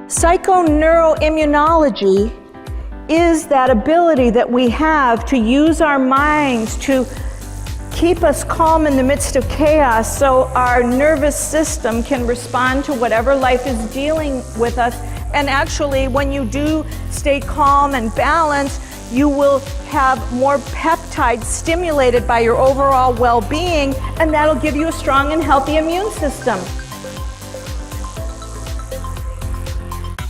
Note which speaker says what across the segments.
Speaker 1: Psychoneuroimmunology is that ability that we have to use our minds to keep us calm in the midst of chaos so our nervous system can respond to whatever life is dealing with us. And actually, when you do stay calm and balanced, you will have more peptides stimulated by your overall well-being, and that'll give you a strong and healthy immune system.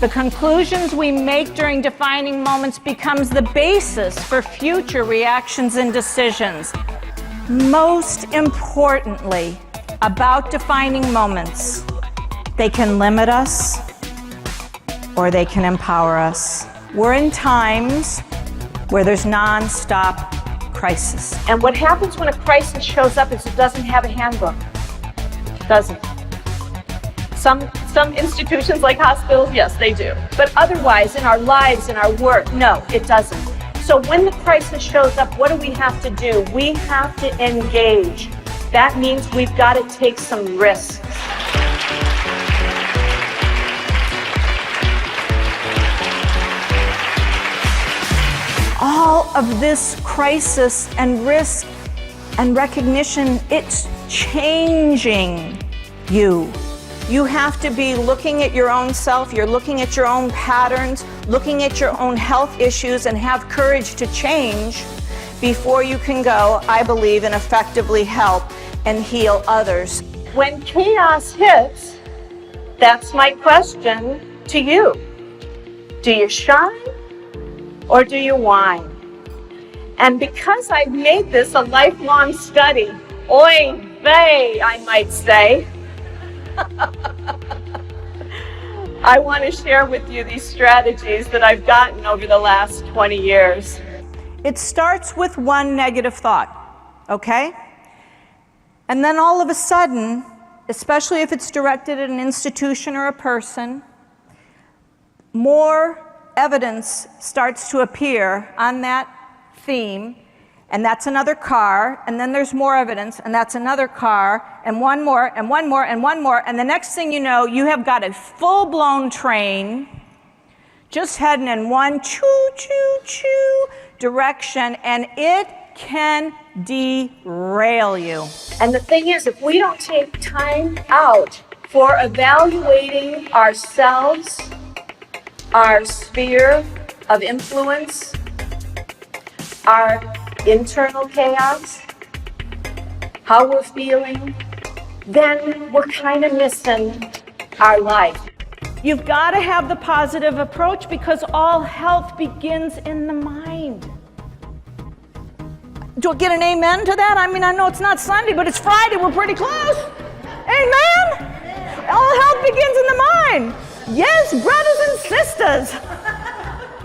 Speaker 1: The conclusions we make during defining moments becomes the basis for future reactions and decisions. Most importantly, about defining moments, they can limit us or they can empower us. We're in times where there's non-stop crisis.
Speaker 2: And what happens when a crisis shows up is it doesn't have a handbook. It doesn't. Some institutions like hospitals, yes, they do. But otherwise, in our lives, in our work, no, it doesn't. So when the crisis shows up, what do we have to do? We have to engage. That means we've got to take some risks.
Speaker 1: All of this crisis and risk and recognition, it's changing you. You have to be looking at your own self, you're looking at your own patterns, looking at your own health issues, and have courage to change before you can go, I believe, and effectively help and heal others.
Speaker 2: When chaos hits, that's my question to you. Do you shine or do you whine? And because I've made this a lifelong study, oy vey, I might say, I want to share with you these strategies that I've gotten over the last 20 years.
Speaker 1: It starts with one negative thought, okay? And then all of a sudden, especially if it's directed at an institution or a person, more evidence starts to appear on that theme, and that's another car, and then there's more evidence, and that's another car, and one more, and one more, and one more, and the next thing you know, you have got a full-blown train just heading in one choo-choo-choo direction, and it can derail you.
Speaker 2: And the thing is, if we don't take time out for evaluating ourselves, our sphere of influence, our internal chaos, how we're feeling, then we're kind of missing our life.
Speaker 1: You've got to have the positive approach because all health begins in the mind. Do I get an amen to that? I mean, I know it's not Sunday, but it's Friday. We're pretty close. Amen? All health begins in the mind. Yes, brothers and sisters.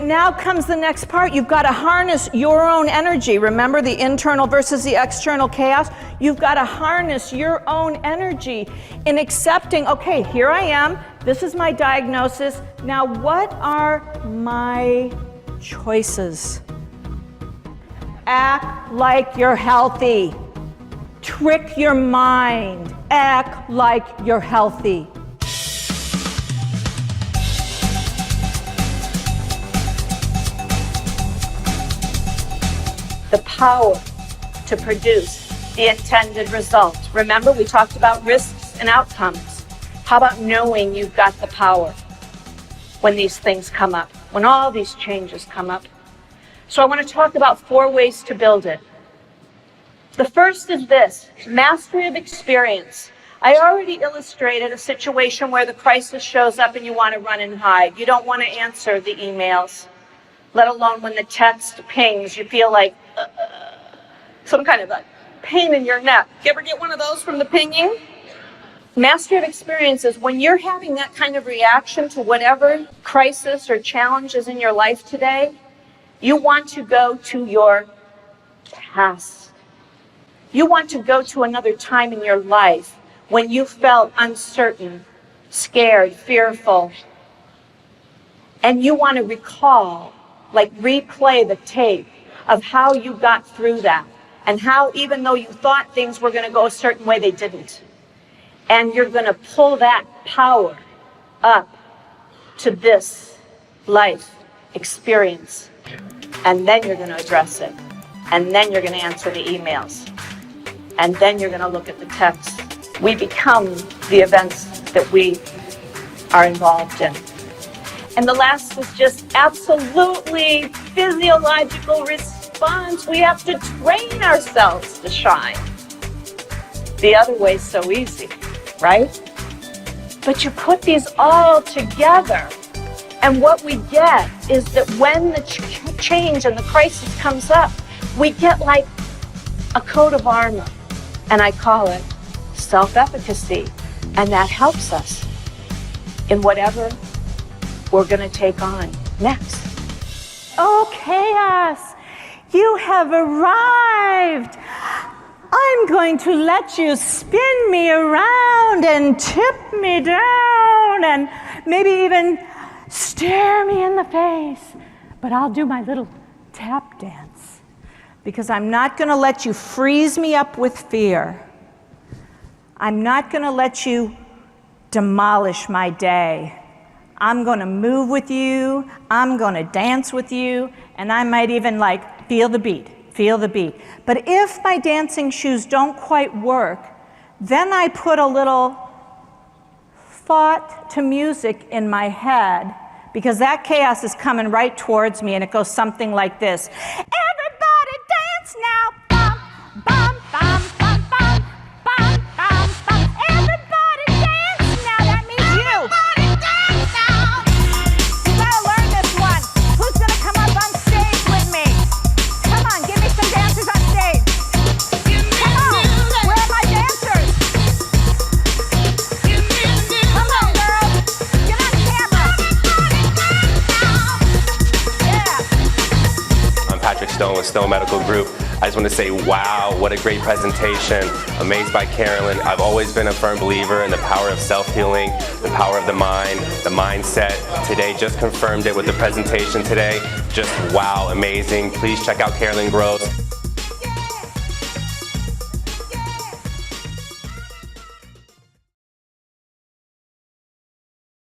Speaker 1: Now comes the next part. You've got to harness your own energy. Remember the internal versus the external chaos? You've got to harness your own energy in accepting, okay, here I am. This is my diagnosis. Now, what are my choices? Act like you're healthy. Trick your mind. Act like you're healthy.
Speaker 2: The power to produce the intended result. Remember, we talked about risks and outcomes. How about knowing you've got the power when these things come up, when all these changes come up? So I want to talk about 4 ways to build it. The first is this, mastery of experience. I already illustrated a situation where the crisis shows up and you want to run and hide. You don't want to answer the emails, let alone when the text pings, you feel like some kind of a pain in your neck. You ever get one of those from the pinging? Mastery of experience is when you're having that kind of reaction to whatever crisis or challenge is in your life today, you want to go to your past. You want to go to another time in your life when you felt uncertain, scared, fearful, and you want to recall, like replay the tape of how you got through that and how even though you thought things were going to go a certain way, they didn't. And you're going to pull that power up to this life experience. And then you're going to address it. And then you're going to answer the emails. And then you're going to look at the texts. We become the events that we are involved in. And the last is just absolutely physiological response. We have to train ourselves to shine. The other way is so easy, right? But you put these all together, and what we get is that when the change and the crisis comes up, we get like a coat of armor, and I call it self-efficacy, and that helps us in whatever we're going to take on next.
Speaker 1: Oh, chaos, you have arrived. I'm going to let you spin me around and tip me down and maybe even stare me in the face. But I'll do my little tap dance because I'm not going to let you freeze me up with fear. I'm not going to let you demolish my day. I'm going to move with you, I'm going to dance with you, and I might even like feel the beat. But if my dancing shoes don't quite work, then I put a little thought to music in my head because that chaos is coming right towards me, and it goes something like this. Everybody dance now. Bum, bum, bum, bum, bum, bum, bum, bum. Everybody dance now. That means you. Everybody dance now. You gotta learn this one. Who's gonna come up on stage with me? Come on, give me some dancers on stage. Come on, where are my dancers? Come on, girls. Get on camera. Yeah.
Speaker 3: I'm Patrick Stone with Stone Medical Group. I just want to say, wow, what a great presentation. Amazed by Carolyn. I've always been a firm believer in the power of self-healing, the power of the mind, the mindset. Today just confirmed it with the presentation today. Just wow, amazing. Please check out Carolyn Groves.